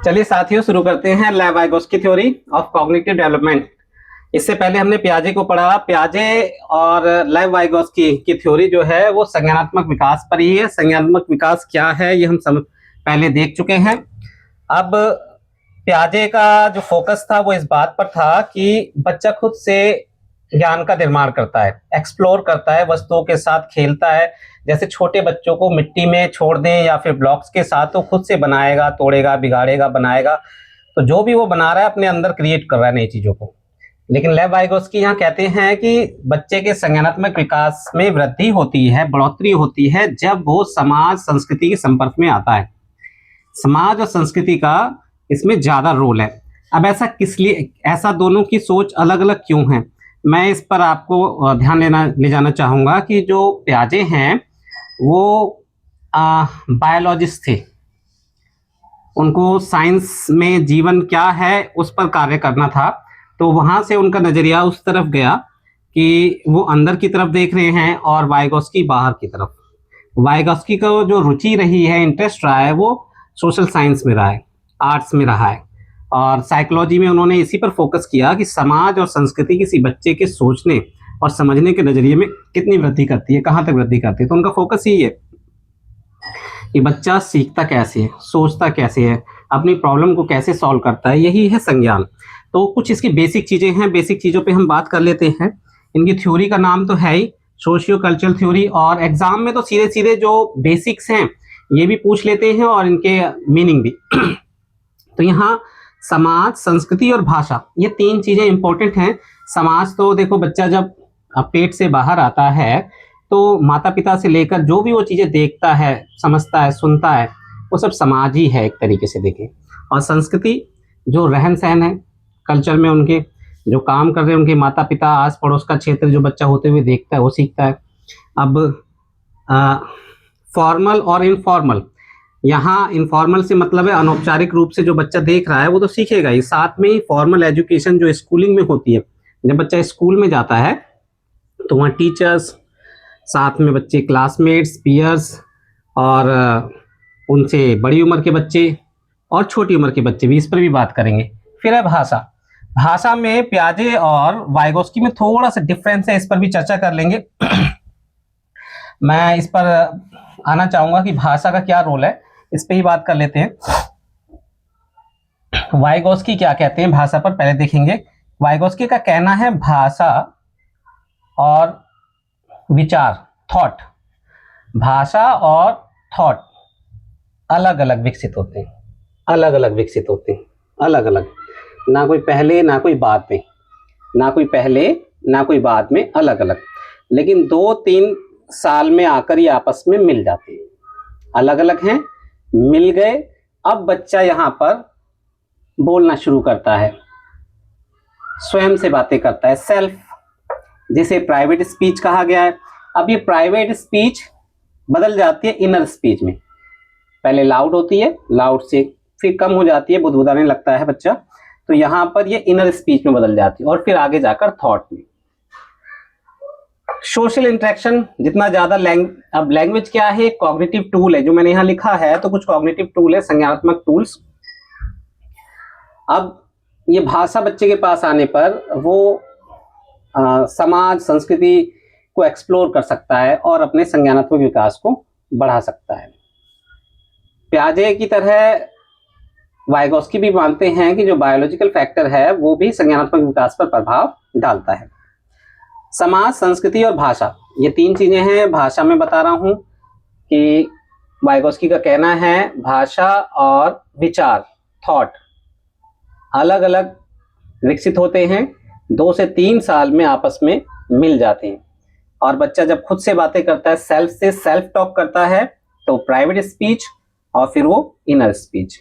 चलिए साथियों, शुरू करते हैं लेव Vygotsky theory of cognitive development. इससे पहले हमने पियाजे को पढ़ा। पियाजे और लेव वाइगोस्की की थ्योरी जो है वो संज्ञानात्मक विकास पर ही है। संज्ञानात्मक विकास क्या है ये हम पहले देख चुके हैं। अब पियाजे का जो फोकस था वो इस बात पर था कि बच्चा खुद से ज्ञान का निर्माण करता है, एक्सप्लोर करता है, वस्तुओं के साथ खेलता है। जैसे छोटे बच्चों को मिट्टी में छोड़ दें या फिर ब्लॉक्स के साथ, तो खुद से बनाएगा, तोड़ेगा, बिगाड़ेगा, बनाएगा। तो जो भी वो बना रहा है अपने अंदर क्रिएट कर रहा है नई चीजों को। लेकिन लेव वाइगोस्की यहाँ कहते हैं कि बच्चे के संज्ञानात्मक विकास में वृद्धि होती है, बढ़ोतरी होती है जब वो समाज संस्कृति के संपर्क में आता है। समाज और संस्कृति का इसमें ज्यादा रोल है। अब ऐसा किस लिए, ऐसा दोनों की सोच अलग अलग क्यों है, मैं इस पर आपको ध्यान ले जाना चाहूंगा कि जो पियाजे हैं वो बायोलॉजिस्ट थे। उनको साइंस में जीवन क्या है उस पर कार्य करना था। तो वहां से उनका नजरिया उस तरफ गया कि वो अंदर की तरफ देख रहे हैं और वाइगोस्की बाहर की तरफ। वाइगोस्की का जो रुचि रही है, इंटरेस्ट रहा है, वो सोशल साइंस में रहा है, आर्ट्स में रहा है। और साइकोलॉजी में उन्होंने इसी पर फोकस किया कि समाज और संस्कृति किसी बच्चे के सोचने और समझने के नजरिए में कितनी वृद्धि करती है, कहाँ तक वृद्धि करती है। तो उनका फोकस यही है कि बच्चा सीखता कैसे है, सोचता कैसे है, अपनी प्रॉब्लम को कैसे सॉल्व करता है, यही है संज्ञान। तो कुछ इसकी बेसिक चीजें हैं, बेसिक चीजों पे हम बात कर लेते हैं। इनकी थ्योरी का नाम तो है ही सोशियो कल्चरल थ्योरी, और एग्जाम में तो सीधे सीधे जो बेसिक्स हैं ये भी पूछ लेते हैं और इनके मीनिंग भी। तो यहाँ समाज, संस्कृति और भाषा, ये तीन चीजें इंपॉर्टेंट हैं। समाज तो देखो, बच्चा जब पेट से बाहर आता है तो माता पिता से लेकर जो भी वो चीजें देखता है, समझता है, सुनता है, वो सब समाज ही है एक तरीके से देखें। और संस्कृति जो रहन सहन है, कल्चर में उनके जो काम कर रहे हैं उनके माता पिता, आस पड़ोस का क्षेत्र जो बच्चा होते हुए देखता है वो सीखता है। अब फॉर्मल और इनफॉर्मल, यहाँ इनफॉर्मल से मतलब है अनौपचारिक रूप से जो बच्चा देख रहा है वो तो सीखेगा ही, साथ में ही फॉर्मल एजुकेशन जो स्कूलिंग में होती है, जब बच्चा स्कूल में जाता है तो वहाँ टीचर्स, साथ में बच्चे क्लासमेट्स, पीयर्स, और उनसे बड़ी उम्र के बच्चे और छोटी उम्र के बच्चे भी, इस पर भी बात करेंगे। फिर है भाषा। भाषा में पियाजे और वाइगोस्की में थोड़ा सा डिफरेंस है, इस पर भी चर्चा कर लेंगे। मैं इस पर आना चाहूंगा कि भाषा का क्या रोल है, इस पे ही बात कर लेते हैं। वाइगोस्की क्या कहते हैं भाषा पर, पहले देखेंगे। वाइगोस्की का कहना है भाषा और विचार, थॉट, भाषा और थॉट अलग अलग विकसित होते हैं, अलग अलग विकसित होते हैं, अलग अलग, ना कोई पहले ना कोई बाद में, ना कोई पहले ना कोई बाद में, अलग अलग। लेकिन 2-3 साल में आकर ये आपस में मिल जाते हैं। अलग अलग हैं, मिल गए। अब बच्चा यहाँ पर बोलना शुरू करता है, स्वयं से बातें करता है, सेल्फ, जिसे प्राइवेट स्पीच कहा गया है। अब ये प्राइवेट स्पीच बदल जाती है इनर स्पीच में। पहले लाउड होती है, लाउड से फिर कम हो जाती है, बुदबुदाने लगता है बच्चा, तो यहाँ पर ये इनर स्पीच में बदल जाती है और फिर आगे जाकर थॉट में। सोशल इंटरेक्शन जितना ज्यादा अब लैंग्वेज क्या है, कॉग्निटिव टूल है, जो मैंने यहाँ लिखा है तो कुछ कॉग्निटिव टूल है, संज्ञानात्मक टूल्स। अब ये भाषा बच्चे के पास आने पर वो समाज, संस्कृति को एक्सप्लोर कर सकता है और अपने संज्ञानात्मक विकास को बढ़ा सकता है। पियाजे की तरह वाइगोस्की भी मानते हैं कि जो बायोलॉजिकल फैक्टर है वो भी संज्ञानात्मक विकास पर प्रभाव डालता है। समाज, संस्कृति और भाषा, ये तीन चीजें हैं। भाषा में बता रहा हूं कि वाइगोस्की का कहना है भाषा और विचार, थॉट, अलग अलग विकसित होते हैं, 2 से 3 साल में आपस में मिल जाते हैं। और बच्चा जब खुद से बातें करता है, सेल्फ से सेल्फ टॉक करता है, तो प्राइवेट स्पीच और फिर वो इनर स्पीच।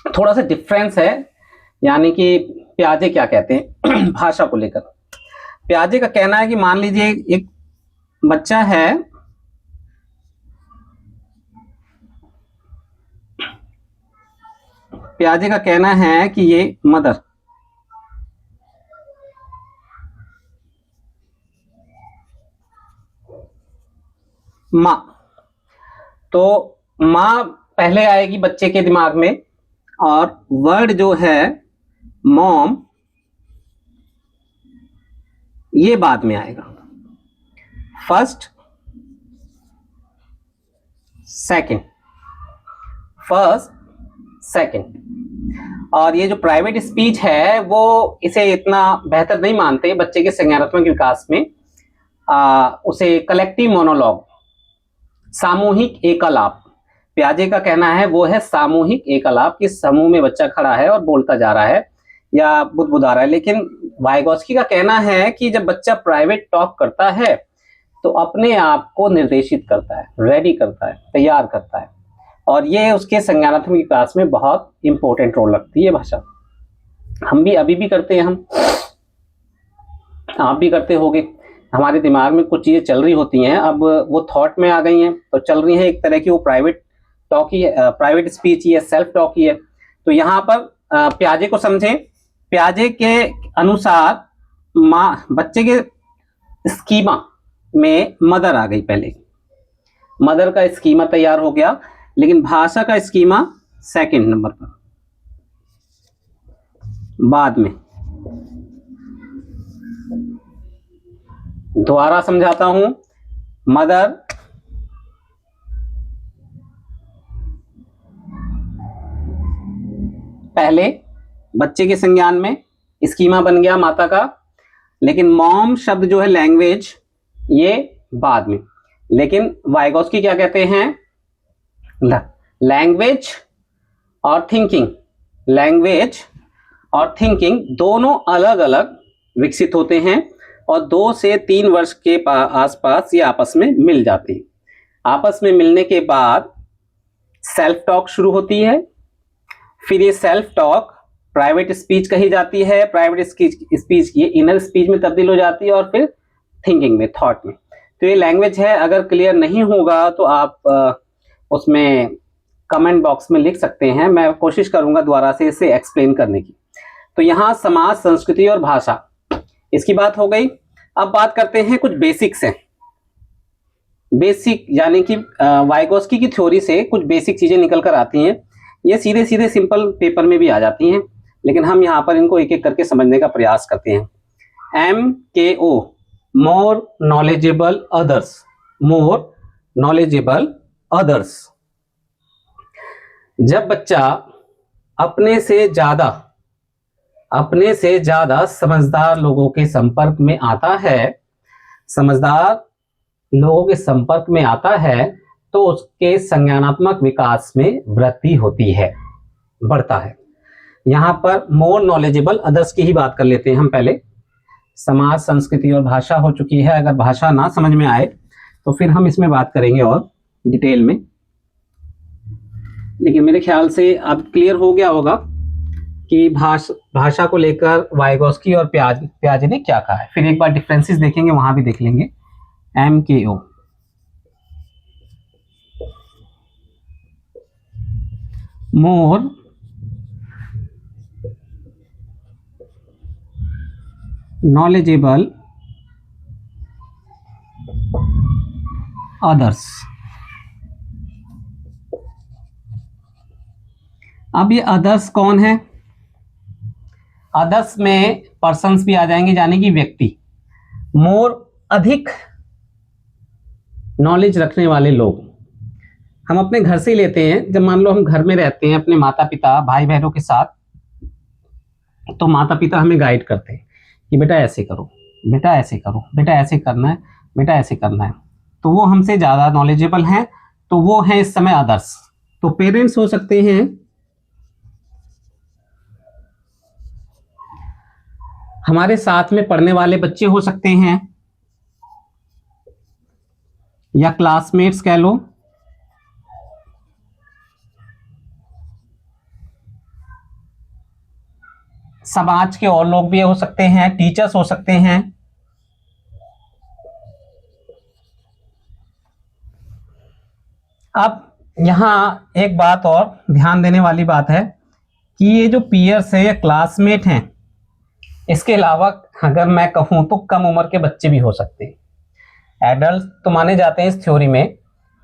थोड़ा सा डिफरेंस है, यानी कि पियाजे क्या कहते हैं भाषा को लेकर। पियाजे का कहना है कि मान लीजिए एक बच्चा है, पियाजे का कहना है कि ये मदर, माँ, तो माँ पहले आएगी बच्चे के दिमाग में, और वर्ड जो है मॉम ये बाद में आएगा, फर्स्ट सेकंड, फर्स्ट सेकंड। और ये जो प्राइवेट स्पीच है वो इसे इतना बेहतर नहीं मानते बच्चे के संज्ञानात्मक विकास में। उसे कलेक्टिव मोनोलॉग, सामूहिक एकलाप, प्याजे का कहना है वो है सामूहिक एकलाप, कि समूह में बच्चा खड़ा है और बोलता जा रहा है या बुदबुदा रहा है। लेकिन वाइगोस्की का कहना है कि जब बच्चा प्राइवेट टॉक करता है तो अपने आप को निर्देशित करता है, रेडी करता है, तैयार करता है, और ये उसके संज्ञानात्मक विकास में बहुत इंपॉर्टेंट रोल रखती है भाषा। हम भी अभी भी करते हैं, आप भी करते होगे। हमारे दिमाग में कुछ चीजें चल रही होती हैं, अब वो थॉट में आ गई हैं तो चल रही हैं, एक तरह की वो प्राइवेट टॉक ही है, प्राइवेट स्पीच ही है, सेल्फ टॉक ही है। तो यहाँ पर प्याजे को समझें। प्याजे के अनुसार बच्चे के स्कीमा में मदर आ गई, पहले मदर का स्कीमा तैयार हो गया, लेकिन भाषा का स्कीमा सेकंड नंबर पर, बाद में। दोबारा समझाता हूं, मदर, पहले बच्चे के संज्ञान में स्कीमा बन गया माता का, लेकिन मॉम शब्द जो है लैंग्वेज ये बाद में। लेकिन वाइगोस्की क्या कहते हैं, लैंग्वेज और थिंकिंग, लैंग्वेज और थिंकिंग दोनों अलग अलग विकसित होते हैं और 2 से 3 वर्ष के आसपास ये आपस में मिल जाते हैं। आपस में मिलने के बाद सेल्फ टॉक शुरू होती है, फिर ये सेल्फ टॉक प्राइवेट स्पीच कही जाती है, प्राइवेट स्पीच ये इनर स्पीच में तब्दील हो जाती है, और फिर थिंकिंग में, थॉट में। तो ये लैंग्वेज है, अगर क्लियर नहीं होगा तो आप उसमें कमेंट बॉक्स में लिख सकते हैं, मैं कोशिश करूंगा दोबारा से इसे एक्सप्लेन करने की। तो यहाँ समाज, संस्कृति और भाषा, इसकी बात हो गई। अब बात करते हैं कुछ बेसिक्स हैं। बेसिक यानी कि वाइगोस्की की थ्योरी से कुछ बेसिक चीजें निकल कर आती हैं। ये सीधे सीधे सिंपल पेपर में भी आ जाती हैं, लेकिन हम यहाँ पर इनको एक एक करके समझने का प्रयास करते हैं। MKO, more knowledgeable others, more knowledgeable others. जब बच्चा अपने से ज्यादा समझदार लोगों के संपर्क में आता है, समझदार लोगों के संपर्क में आता है, तो उसके संज्ञानात्मक विकास में वृद्धि होती है, बढ़ता है। यहाँ पर मोर नॉलेजेबल अदर्स की ही बात कर लेते हैं हम पहले। समाज, संस्कृति और भाषा हो चुकी है। अगर भाषा ना समझ में आए तो फिर हम इसमें बात करेंगे और डिटेल में, लेकिन मेरे ख्याल से अब क्लियर हो गया होगा कि भाषा को लेकर वाइगोस्की और प्याजे ने क्या कहा है। फिर एक बार डिफरेंसेस देखेंगे, वहां भी देख लेंगे। MKO, more knowledgeable others. अब ये अदर्स कौन है? अदर्स में पर्सन्स भी आ जाएंगे, यानी कि व्यक्ति। मोर, अधिक नॉलेज रखने वाले लोग। हम अपने घर से ही लेते हैं, जब मान लो हम घर में रहते हैं अपने माता पिता, भाई बहनों के साथ, तो माता पिता हमें गाइड करते हैं कि बेटा ऐसे करो, बेटा ऐसे करो, बेटा ऐसे करना है, बेटा ऐसे करना है। तो वो हमसे ज्यादा नॉलेजेबल हैं, तो वो हैं इस समय अदर्स। तो पेरेंट्स हो सकते हैं, हमारे साथ में पढ़ने वाले बच्चे हो सकते हैं, या क्लासमेट्स कह लो, समाज के और लोग भी हो सकते हैं, टीचर्स हो सकते हैं। अब यहाँ एक बात और ध्यान देने वाली बात है कि ये जो पीयर्स है या क्लासमेट हैं, इसके अलावा अगर मैं कहूँ तो कम उम्र के बच्चे भी हो सकते हैं। एडल्ट तो माने जाते हैं इस थ्योरी में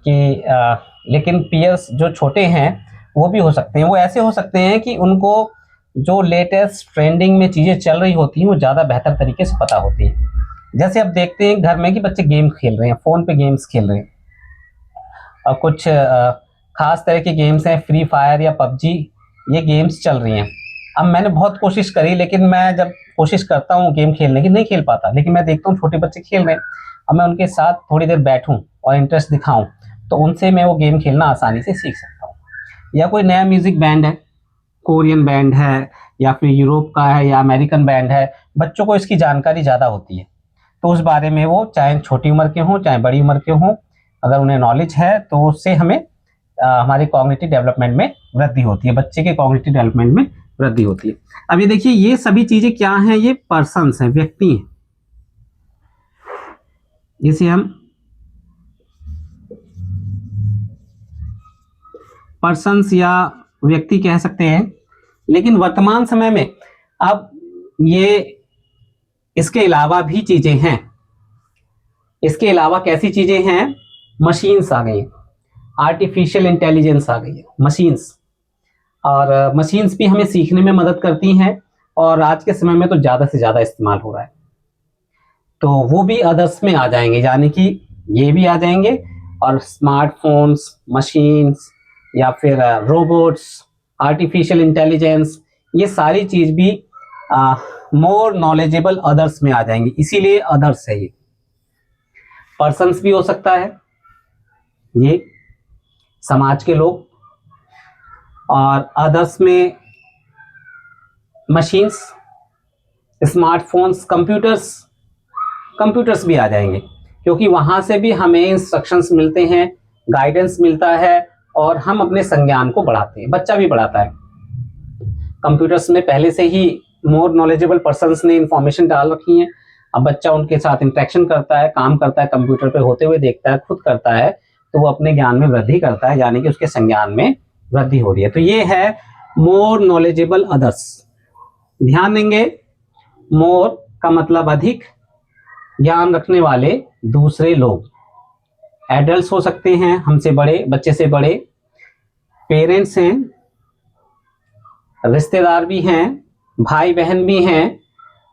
कि लेकिन पीयर्स जो छोटे हैं वो भी हो सकते हैं। वो ऐसे हो सकते हैं कि उनको जो लेटेस्ट ट्रेंडिंग में चीज़ें चल रही होती हैं वो ज़्यादा बेहतर तरीके से पता होती है। जैसे अब देखते हैं घर में कि बच्चे गेम खेल रहे हैं, फ़ोन पे गेम्स खेल रहे हैं, और कुछ खास तरह के गेम्स हैं, फ्री फायर या पबजी, ये गेम्स चल रही हैं। अब मैंने बहुत कोशिश करी, लेकिन मैं जब कोशिश करता हूँ गेम खेलने की, नहीं खेल पाता। लेकिन मैं देखता हूँ छोटे बच्चे खेल रहे हैं, अब मैं उनके साथ थोड़ी देर बैठूँ और इंटरेस्ट दिखाऊँ, तो उनसे मैं वो गेम खेलना आसानी से सीख सकता हूँ। या कोई नया म्यूजिक बैंड है, कोरियन बैंड है या फिर यूरोप का है या अमेरिकन बैंड है, बच्चों को इसकी जानकारी ज़्यादा होती है, तो उस बारे में वो चाहे छोटी उम्र के हों चाहे बड़ी उम्र के हों, अगर उन्हें नॉलेज है तो उससे हमें हमारे कॉग्निटिव डेवलपमेंट में वृद्धि होती है, बच्चे के कॉग्निटिव डेवलपमेंट में वृद्धि होती है। अब ये देखिए, ये सभी चीजें क्या हैं, ये पर्सन्स हैं, व्यक्ति हैं, जिसे हम पर्सन्स या व्यक्ति कह सकते हैं। लेकिन वर्तमान समय में अब ये इसके अलावा भी चीजें हैं। इसके अलावा कैसी चीजें हैं? मशीन्स आ गई, आर्टिफिशियल इंटेलिजेंस आ गई है, मशीन्स। और मशीन्स भी हमें सीखने में मदद करती हैं, और आज के समय में तो ज़्यादा से ज़्यादा इस्तेमाल हो रहा है, तो वो भी अदर्स में आ जाएंगे, यानी कि ये भी आ जाएंगे। और स्मार्टफोन्स, मशीन्स या फिर रोबोट्स, आर्टिफिशियल इंटेलिजेंस, ये सारी चीज़ भी मोर नॉलेजेबल अदर्स में आ जाएंगे, इसीलिए अदर्स है। ये पर्सन्स भी हो सकता है, ये समाज के लोग, और अदर्स में मशीन्स, स्मार्टफोन्स, कंप्यूटर्स भी आ जाएंगे, क्योंकि वहां से भी हमें इंस्ट्रक्शंस मिलते हैं, गाइडेंस मिलता है, और हम अपने संज्ञान को बढ़ाते हैं, बच्चा भी बढ़ाता है। कंप्यूटर्स में पहले से ही मोर नॉलेजेबल पर्सन्स ने इंफॉर्मेशन डाल रखी है, अब बच्चा उनके साथ इंटरेक्शन करता है, काम करता है, कंप्यूटर पे होते हुए देखता है, खुद करता है, तो वो अपने ज्ञान में वृद्धि करता है, यानी कि उसके संज्ञान में वृद्धि हो रही है। तो ये है मोर नॉलेजेबल अदर्स। ध्यान देंगे, मोर का मतलब अधिक, ज्ञान रखने वाले दूसरे लोग, एडल्ट्स हो सकते हैं, हमसे बड़े, बच्चे से बड़े, पेरेंट्स हैं, रिश्तेदार भी हैं, भाई बहन भी हैं,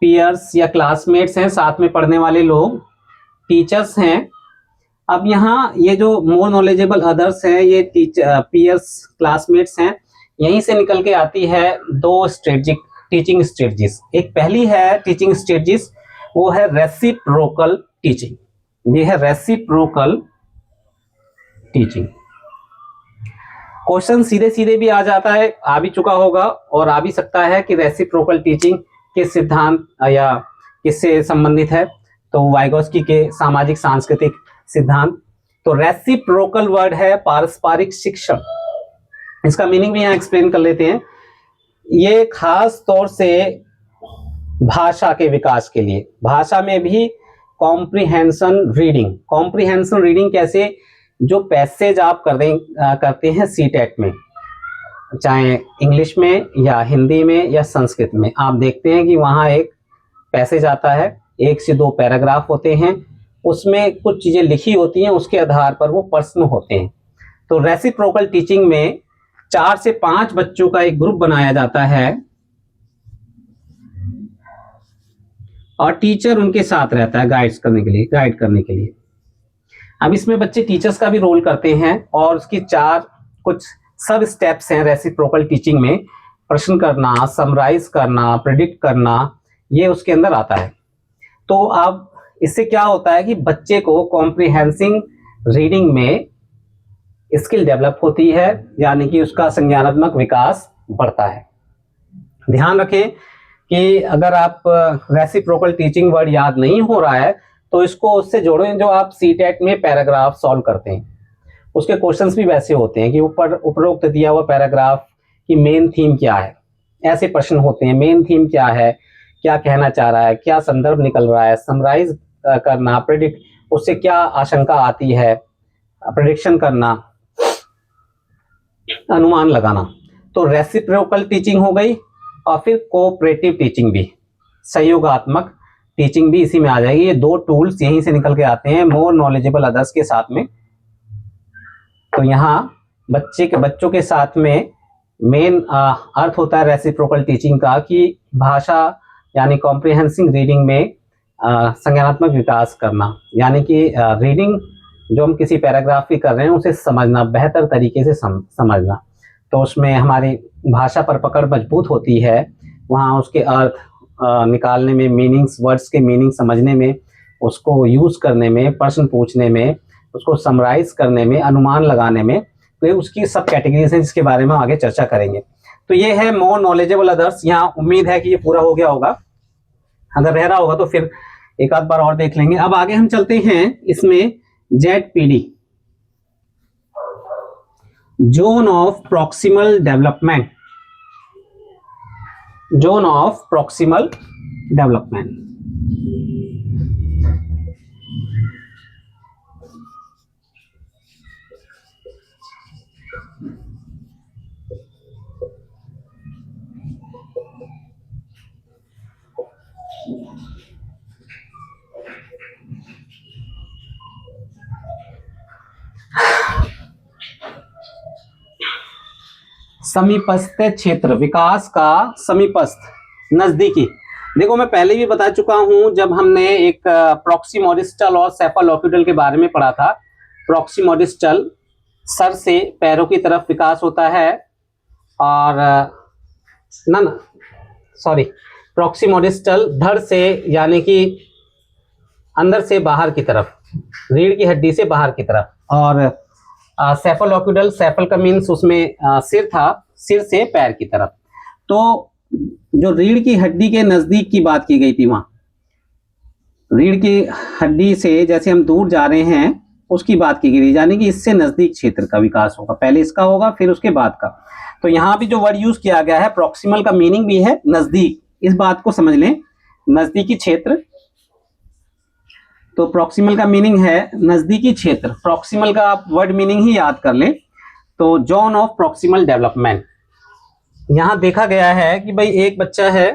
पीयर्स या क्लासमेट्स हैं, साथ में पढ़ने वाले लोग, टीचर्स हैं। अब यहाँ ये जो मोर नॉलेजेबल अदर्स हैं, ये पीयर्स, क्लासमेट्स हैं, यहीं से निकल के आती है दो स्ट्रेटजिक टीचिंग स्ट्रेटजीज। एक पहली है टीचिंग स्ट्रेटजीज, वो है रेसिप्रोकल टीचिंग। ये है रेसिप्रोकल टीचिंग। क्वेश्चन सीधे सीधे भी आ जाता है, आ भी चुका होगा और आ भी सकता है कि रेसिप्रोकल टीचिंग किस सिद्धांत या किससे संबंधित है, तो वाइगोस्की के सामाजिक सांस्कृतिक सिद्धांत। तो रेसिप्रोकल वर्ड है पारस्परिक शिक्षण, इसका मीनिंग भी यहाँ एक्सप्लेन कर लेते हैं। ये खास तौर से भाषा के विकास के लिए, भाषा में भी कॉम्प्रिहेंशन रीडिंग कैसे, जो पैसेज आप करते हैं सीटेट में, चाहे इंग्लिश में या हिंदी में या संस्कृत में, आप देखते हैं कि वहाँ एक पैसेज आता है, 1 से 2 पैराग्राफ होते हैं, उसमें कुछ चीज़ें लिखी होती हैं, उसके आधार पर वो प्रश्न होते हैं। तो रेसिप्रोकल टीचिंग में 4 से 5 बच्चों का एक ग्रुप बनाया जाता है और टीचर उनके साथ रहता है गाइड करने के लिए। अब इसमें बच्चे टीचर्स का भी रोल करते हैं और उसकी 4 कुछ सब स्टेप्स हैं रेसिप्रोकल टीचिंग में। प्रश्न करना, समराइज करना, प्रेडिक्ट करना, ये उसके अंदर आता है। तो अब इससे क्या होता है कि बच्चे को कॉम्प्रिहेंसिंग रीडिंग में स्किल डेवलप होती है, यानी कि उसका संज्ञानात्मक विकास बढ़ता है। ध्यान रखें कि अगर आप रेसिप्रोकल टीचिंग वर्ड याद नहीं हो रहा है तो इसको उससे जोड़ें जो आप सीटेट में पैराग्राफ सॉल्व करते हैं, उसके क्वेश्चंस भी वैसे होते हैं कि उपरोक्त दिया हुआ पैराग्राफ की मेन थीम क्या है, ऐसे प्रश्न होते हैं। मेन थीम क्या है, क्या कहना चाह रहा है, क्या संदर्भ निकल रहा है, समराइज करना, प्रेडिक्ट, उससे क्या आशंका आती है, प्रेडिक्शन करना, अनुमान लगाना। तो रेसिप्रोकल टीचिंग हो गई, और फिर कोऑपरेटिव टीचिंग भी, सहयोगात्मक टीचिंग भी इसी में आ जाएगी। ये 2 टूल्स यहीं से निकल के आते हैं मोर नॉलेजेबल अदर्स के साथ में। तो यहाँ बच्चों के साथ में मेन अर्थ होता है रेसिप्रोकल टीचिंग का कि भाषा यानी कॉम्प्रिहेंसिव रीडिंग में संज्ञानात्मक विकास करना, यानी कि रीडिंग जो हम किसी पैराग्राफ की कर रहे हैं उसे समझना, बेहतर तरीके से समझना। तो उसमें हमारी भाषा पर पकड़ मजबूत होती है, वहाँ उसके अर्थ निकालने में, मीनिंग्स, वर्ड्स के मीनिंग समझने में, उसको यूज़ करने में, प्रश्न पूछने में, उसको समराइज करने में, अनुमान लगाने में। तो ये उसकी सब कैटेगरीज हैं जिसके बारे में आगे चर्चा करेंगे। तो ये है मोर नॉलेजेबल अदर्स। यहाँ उम्मीद है कि ये पूरा हो गया होगा, अगर रह रहा होगा तो फिर एक आध बार और देख लेंगे। अब आगे हम चलते हैं इसमें ZPD, zone of proximal development. Zone of proximal development. समीपस्थ क्षेत्र, विकास का समीपस्थ, नजदीकी। देखो मैं पहले भी बता चुका हूं जब हमने एक प्रॉक्सिमोडिस्टल और सेफालोक्यूटल के बारे में पढ़ा था। प्रॉक्सिमोडिस्टल सर से पैरों की तरफ विकास होता है, और प्रॉक्सिमोडिस्टल धड़ से यानी कि अंदर से बाहर की तरफ, रीढ़ की हड्डी से बाहर की तरफ। और सेफालोक्यूटल, सेफल का मीन्स उसमें सिर था, सिर से पैर की तरफ। तो जो रीढ़ की हड्डी के नजदीक की बात की गई थी, वहां रीढ़ की हड्डी से जैसे हम दूर जा रहे हैं उसकी बात की गई, यानी कि इससे नजदीक क्षेत्र का विकास होगा, पहले इसका होगा फिर उसके बाद का। तो यहाँ भी जो वर्ड यूज किया गया है प्रॉक्सिमल का मीनिंग भी है नजदीक, इस बात को समझ लें, नजदीकी क्षेत्र। तो प्रॉक्सिमल का मीनिंग है नजदीकी क्षेत्र, प्रॉक्सिमल का आप वर्ड मीनिंग ही याद कर लें। तो जोन ऑफ प्रॉक्सिमल डेवलपमेंट, यहां देखा गया है कि भाई एक बच्चा है,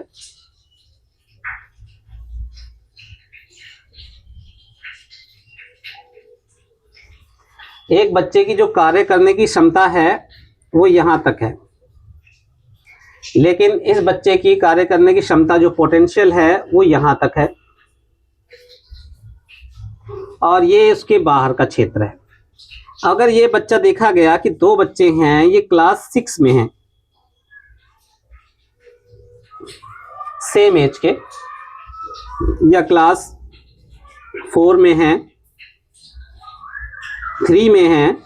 एक बच्चे की जो कार्य करने की क्षमता है वो यहां तक है, लेकिन इस बच्चे की कार्य करने की क्षमता जो पोटेंशियल है वो यहां तक है, और ये उसके बाहर का क्षेत्र है। अगर ये बच्चा देखा गया कि दो बच्चे हैं, ये क्लास 6 में हैं, सेम एज के, या क्लास 4 में हैं, 3 में हैं,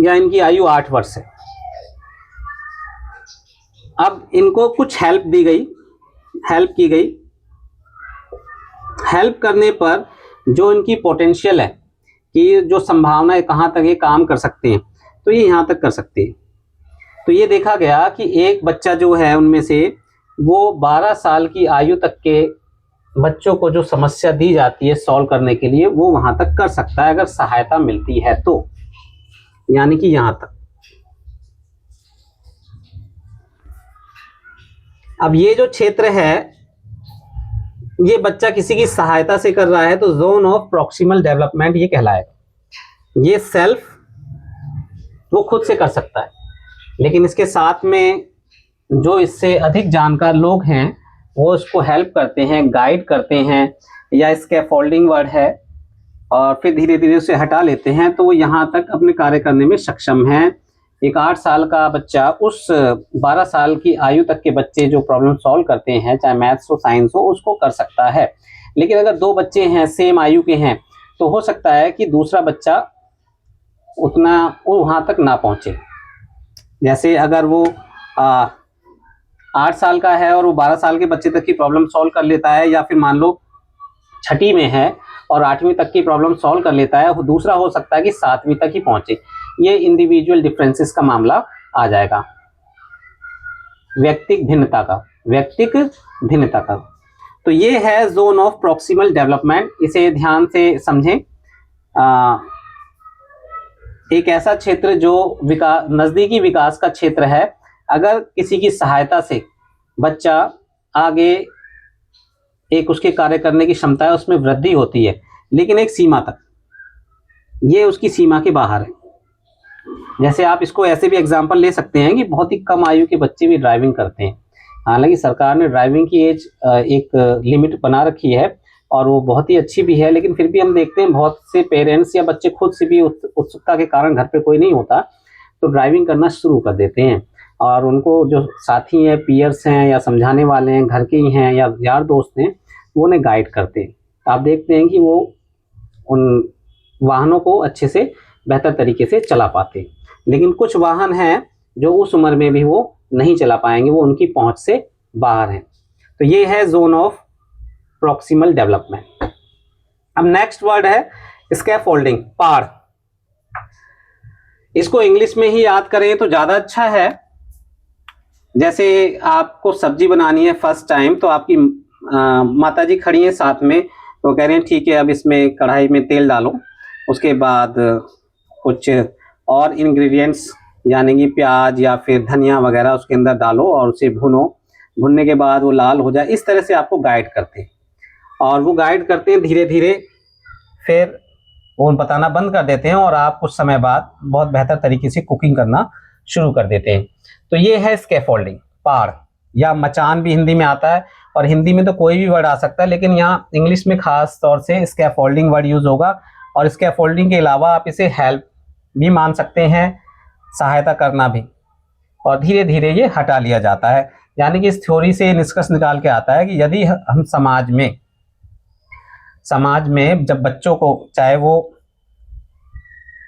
या इनकी आयु 8 वर्ष है। अब इनको कुछ हेल्प दी गई, हेल्प की गई, हेल्प करने पर जो इनकी पोटेंशियल है कि जो संभावना है कहाँ तक ये काम कर सकते हैं, तो ये यहाँ तक कर सकते हैं। तो ये देखा गया कि एक बच्चा जो है उनमें से वो 12 साल की आयु तक के बच्चों को जो समस्या दी जाती है सॉल्व करने के लिए वो वहां तक कर सकता है अगर सहायता मिलती है तो, यानी कि यहां तक। अब ये जो क्षेत्र है ये बच्चा किसी की सहायता से कर रहा है तो जोन ऑफ प्रॉक्सिमल डेवलपमेंट ये कहलाएगा। ये सेल्फ वो खुद से कर सकता है, लेकिन इसके साथ में जो इससे अधिक जानकार लोग हैं वो इसको हेल्प करते हैं, गाइड करते हैं, या स्कैफोल्डिंग वर्ड है, और फिर धीरे धीरे उसे हटा लेते हैं तो वो यहाँ तक अपने कार्य करने में सक्षम है। एक 8 साल का बच्चा उस 12 साल की आयु तक के बच्चे जो प्रॉब्लम सॉल्व करते हैं, चाहे मैथ्स हो साइंस हो, उसको कर सकता है। लेकिन अगर दो बच्चे हैं सेम आयु के हैं तो हो सकता है कि दूसरा बच्चा उतना वो वहाँ तक ना पहुँचे। जैसे अगर वो 8 साल का है और वो 12 साल के बच्चे तक की प्रॉब्लम सॉल्व कर लेता है, या फिर मान लो 6ठी में है और 8वीं तक की प्रॉब्लम सॉल्व कर लेता है, दूसरा हो सकता है कि 7वीं तक ही पहुंचे। ये इंडिविजुअल डिफरेंसेस का मामला आ जाएगा, व्यक्तिक भिन्नता का। तो ये है जोन ऑफ प्रॉक्सिमल डेवलपमेंट, इसे ध्यान से समझें। एक ऐसा क्षेत्र जो नजदीकी विकास का क्षेत्र है, अगर किसी की सहायता से बच्चा आगे एक उसके कार्य करने की क्षमता है उसमें वृद्धि होती है, लेकिन एक सीमा तक, ये उसकी सीमा के बाहर है। जैसे आप इसको ऐसे भी एग्जांपल ले सकते हैं कि बहुत ही कम आयु के बच्चे भी ड्राइविंग करते हैं। हालांकि सरकार ने ड्राइविंग की एज एक लिमिट बना रखी है और वो बहुत ही अच्छी भी है, लेकिन फिर भी हम देखते हैं बहुत से पेरेंट्स या बच्चे खुद से भी उत्सुकता के कारण घर पे कोई नहीं होता तो ड्राइविंग करना शुरू कर देते हैं, और उनको जो साथी हैं, पीयर्स हैं या समझाने वाले हैं, घर के ही हैं या यार दोस्त हैं, वो उन्हें गाइड करते हैं। आप देखते हैं कि वो उन वाहनों को अच्छे से बेहतर तरीके से चला पाते हैं। लेकिन कुछ वाहन हैं जो उस उम्र में भी वो नहीं चला पाएंगे, वो उनकी पहुंच से बाहर हैं। तो ये है जोन ऑफ प्रॉक्सिमल डेवलपमेंट। अब नेक्स्ट वर्ड है स्कैफोल्डिंग, पाड़। इसको इंग्लिश में ही याद करें तो ज्यादा अच्छा है। जैसे आपको सब्जी बनानी है फर्स्ट टाइम, तो आपकी माता जी खड़ी हैं साथ में, तो कह रहे हैं ठीक है अब इसमें कढ़ाई में तेल डालो, उसके बाद कुछ और इंग्रेडिएंट्स यानी कि प्याज या फिर धनिया वगैरह उसके अंदर डालो और उसे भुनो, भुनने के बाद वो लाल हो जाए। इस तरह से आपको गाइड करते हैं, और वो गाइड करते हैं धीरे धीरे, फिर वो बताना बंद कर देते हैं और आप कुछ समय बाद बहुत बेहतर तरीके से कुकिंग करना शुरू कर देते हैं। तो ये है स्कैफोल्डिंग, पाड़, या मचान भी हिंदी में आता है, और हिंदी में तो कोई भी वर्ड आ सकता है, लेकिन यहाँ इंग्लिश में खास तौर से स्कैफोल्डिंग वर्ड यूज होगा। और स्कैफोल्डिंग के अलावा आप इसे हेल्प भी मान सकते हैं, सहायता करना भी, और धीरे धीरे ये हटा लिया जाता है। यानी कि इस थ्योरी से निष्कर्ष निकाल के आता है कि यदि हम समाज में जब बच्चों को, चाहे वो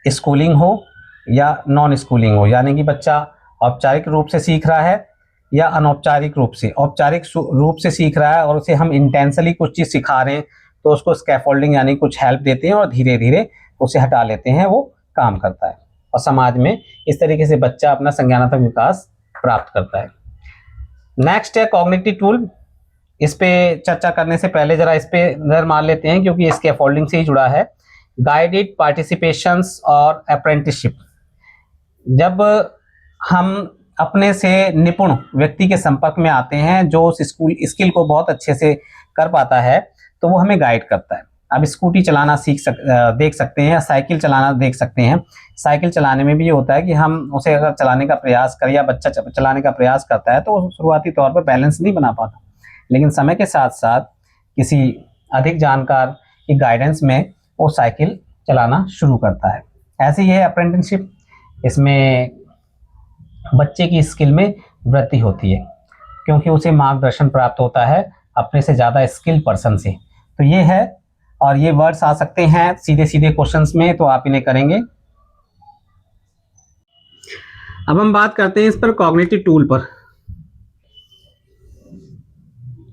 स्कूलिंग हो या नॉन स्कूलिंग हो, यानी कि बच्चा औपचारिक रूप से सीख रहा है या अनौपचारिक रूप से, औपचारिक रूप से सीख रहा है और उसे हम इंटेंशनली कुछ चीज़ सिखा रहे हैं, तो उसको स्कैफोल्डिंग यानी कुछ हेल्प देते हैं और धीरे धीरे उसे हटा लेते हैं, वो काम करता है। और समाज में इस तरीके से बच्चा अपना संज्ञानात्मक विकास प्राप्त करता है। नेक्स्ट है कॉग्निटिव टूल। इस पे चर्चा करने से पहले जरा इस पे नजर मार लेते हैं, क्योंकि स्कैफोल्डिंग से ही जुड़ा है। गाइडेड पार्टिसिपेशंस और अप्रेंटिसशिप। जब हम अपने से निपुण व्यक्ति के संपर्क में आते हैं जो उस स्किल को बहुत अच्छे से कर पाता है, तो वो हमें गाइड करता है। अब स्कूटी चलाना देख सकते हैं, या साइकिल चलाना देख सकते हैं। साइकिल चलाने में भी ये होता है कि हम उसे अगर चलाने का प्रयास करें या बच्चा चलाने का प्रयास करता है तो शुरुआती तौर पर बैलेंस नहीं बना पाता, लेकिन समय के साथ साथ किसी अधिक जानकार की गाइडेंस में वो साइकिल चलाना शुरू करता है। ऐसे ही है अप्रेंटिसशिप। इसमें बच्चे की स्किल में वृद्धि होती है, क्योंकि उसे मार्गदर्शन प्राप्त होता है अपने से ज़्यादा स्किल पर्सन से। तो ये है, और ये वर्ड्स आ सकते हैं सीधे सीधे क्वेश्चंस में, तो आप इन्हें करेंगे। अब हम बात करते हैं इस पर कॉग्निटिव टूल पर।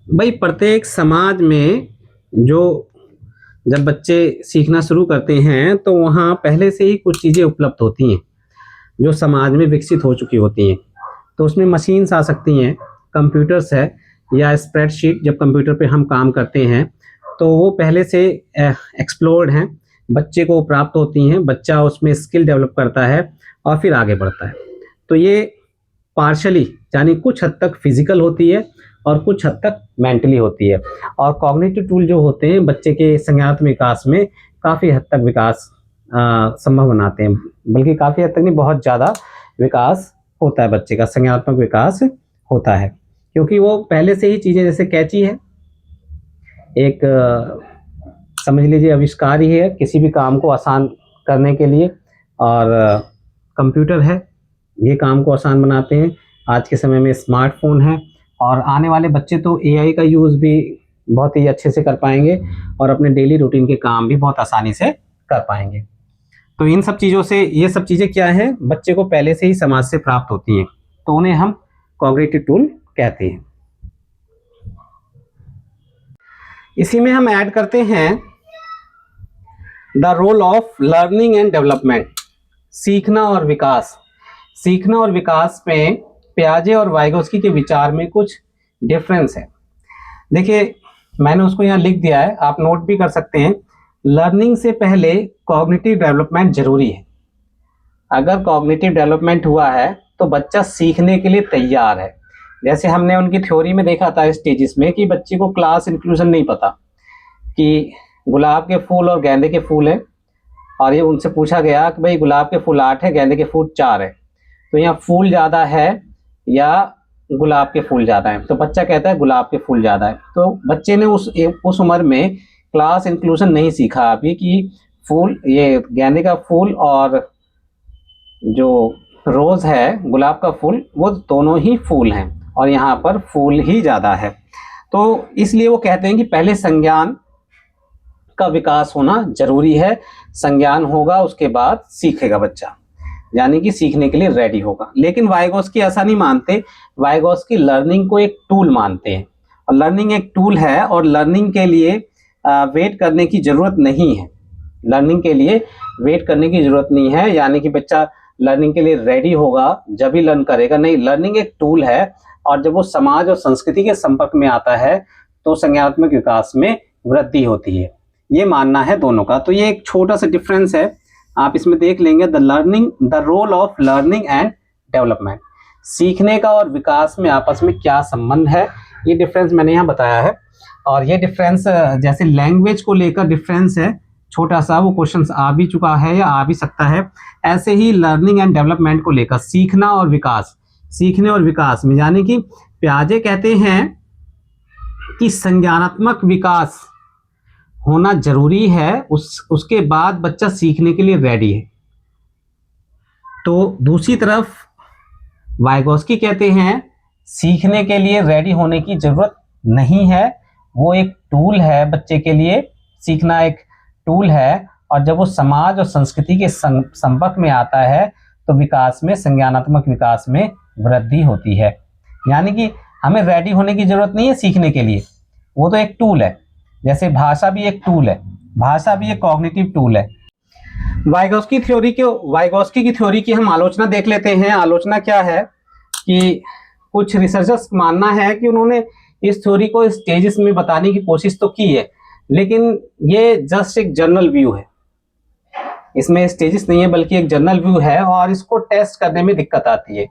भाई प्रत्येक समाज में जब बच्चे सीखना शुरू करते हैं तो वहाँ पहले से ही कुछ चीज़ें उपलब्ध होती हैं जो समाज में विकसित हो चुकी होती हैं। तो उसमें मशीन्स आ सकती हैं, कंप्यूटर्स है, या स्प्रेडशीट। जब कंप्यूटर पे हम काम करते हैं तो वो पहले से एक्सप्लोर्ड हैं, बच्चे को प्राप्त होती हैं, बच्चा उसमें स्किल डेवलप करता है और फिर आगे बढ़ता है। तो ये पार्शली यानी कुछ हद तक फिजिकल होती है और कुछ हद तक मेंटली होती है। और कॉग्निटिव टूल जो होते हैं बच्चे के संज्ञानात्मक विकास में काफ़ी हद तक विकास संभव बनाते हैं, बल्कि काफ़ी हद तक नहीं, बहुत ज़्यादा विकास होता है, बच्चे का संज्ञानात्मक विकास होता है, क्योंकि वो पहले से ही चीज़ें, जैसे कैंची है एक समझ लीजिए आविष्कार ही है किसी भी काम को आसान करने के लिए, और कंप्यूटर है ये काम को आसान बनाते हैं। आज के समय में स्मार्टफोन है, और आने वाले बच्चे तो एआई का यूज़ भी बहुत ही अच्छे से कर पाएंगे और अपने डेली रूटीन के काम भी बहुत आसानी से कर पाएंगे। तो इन सब चीज़ों से, ये सब चीज़ें क्या हैं, बच्चे को पहले से ही समाज से प्राप्त होती हैं, तो उन्हें हम कॉग्निटिव टूल कहते हैं। इसी में हम ऐड करते हैं the role of learning and development, सीखना और विकास। सीखना और विकास में पियाजे और वाइगोस्की के विचार में कुछ डिफरेंस है। देखिए मैंने उसको यहाँ लिख दिया है, आप नोट भी कर सकते हैं। लर्निंग से पहले कॉग्निटिव डेवलपमेंट जरूरी है। अगर कॉग्निटिव डेवलपमेंट हुआ है तो बच्चा सीखने के लिए तैयार है। जैसे हमने उनकी थ्योरी में देखा था स्टेजेस में कि बच्चे को क्लास इंक्लूजन नहीं पता कि गुलाब के फूल और गेंदे के फूल हैं, और ये उनसे पूछा गया कि भाई गुलाब के फूल 8 है, गेंदे के फूल 4 है, तो यहाँ फूल ज़्यादा है या गुलाब के फूल ज़्यादा है? तो बच्चा कहता है गुलाब के फूल ज़्यादा है। तो बच्चे ने उस उम्र में क्लास इंक्लूजन नहीं सीखा अभी कि फूल, ये गेंदे का फूल और जो रोज है गुलाब का फूल, वो दोनों ही फूल हैं और यहाँ पर फूल ही ज़्यादा है। तो इसलिए वो कहते हैं कि पहले संज्ञान का विकास होना जरूरी है, संज्ञान होगा उसके बाद सीखेगा बच्चा, यानी कि सीखने के लिए रेडी होगा। लेकिन वाइगोस्की ऐसा नहीं मानते, वाइगोस्की लर्निंग को एक टूल मानते हैं, और लर्निंग एक टूल है और लर्निंग के लिए वेट करने की जरूरत नहीं है, लर्निंग के लिए वेट करने की जरूरत नहीं है, यानी कि बच्चा लर्निंग के लिए रेडी होगा जब ही लर्न करेगा, नहीं, लर्निंग एक टूल है और जब वो समाज और संस्कृति के संपर्क में आता है तो संज्ञानात्मक विकास में वृद्धि होती है। ये मानना है दोनों का। तो ये एक छोटा सा डिफरेंस है, आप इसमें देख लेंगे, the role of learning and development, सीखने का और विकास में आपस में क्या संबंध है, ये डिफरेंस मैंने यहाँ बताया है। और ये डिफरेंस जैसे लैंग्वेज को लेकर डिफरेंस है छोटा सा, वो क्वेश्चन आ भी चुका है या आ भी सकता है, ऐसे ही लर्निंग एंड डेवलपमेंट को लेकर सीखना और विकास, सीखने और विकास में, यानी कि पियाजे कहते हैं कि संज्ञानात्मक विकास होना जरूरी है, उसके बाद बच्चा सीखने के लिए रेडी है। तो दूसरी तरफ वाइगोस्की कहते हैं सीखने के लिए रेडी होने की जरूरत नहीं है, वो एक टूल है बच्चे के लिए, सीखना एक टूल है, और जब वो समाज और संस्कृति के संपर्क में आता है तो विकास में, संज्ञानात्मक विकास में वृद्धि होती है। यानी कि हमें रेडी होने की जरूरत नहीं है सीखने के लिए, वो तो एक टूल है, जैसे भाषा भी एक टूल है, भाषा भी एक कॉग्निटिव टूल है। वाइगोस्की की थ्योरी की हम आलोचना देख लेते हैं। आलोचना क्या है कि कुछ रिसर्चर्स मानना है कि उन्होंने इस थ्योरी को स्टेजेस में बताने की कोशिश तो की है, लेकिन ये जस्ट एक जनरल व्यू है, इसमें स्टेजेस नहीं है बल्कि एक जनरल व्यू है, और इसको टेस्ट करने में दिक्कत आती है।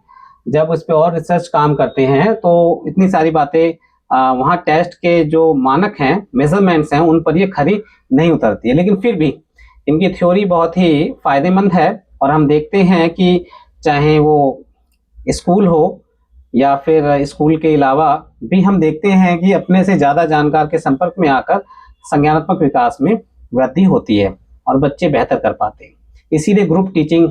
जब इस पे और रिसर्च काम करते हैं तो इतनी सारी बातें वहाँ टेस्ट के जो मानक हैं, मेजरमेंट्स हैं, उन पर ये खरी नहीं उतरती है। लेकिन फिर भी इनकी थ्योरी बहुत ही फायदेमंद है, और हम देखते हैं कि चाहे वो स्कूल हो या फिर स्कूल के अलावा भी हम देखते हैं कि अपने से ज़्यादा जानकार के संपर्क में आकर संज्ञानात्मक विकास में वृद्धि होती है और बच्चे बेहतर कर पाते हैं। इसीलिए group teaching,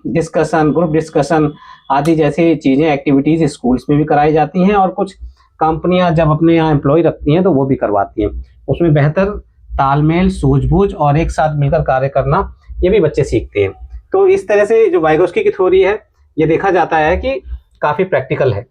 discussion, group discussion आदि जैसी चीज़ें, एक्टिविटीज़ स्कूल्स में भी कराई जाती हैं, और कुछ कंपनियां जब अपने यहाँ एम्प्लॉय रखती हैं तो वो भी करवाती हैं। उसमें बेहतर तालमेल, सूझबूझ और एक साथ मिलकर कार्य करना, ये भी बच्चे सीखते हैं। तो इस तरह से जो वाइगोस्की की थ्योरी है, ये देखा जाता है कि काफ़ी प्रैक्टिकल है।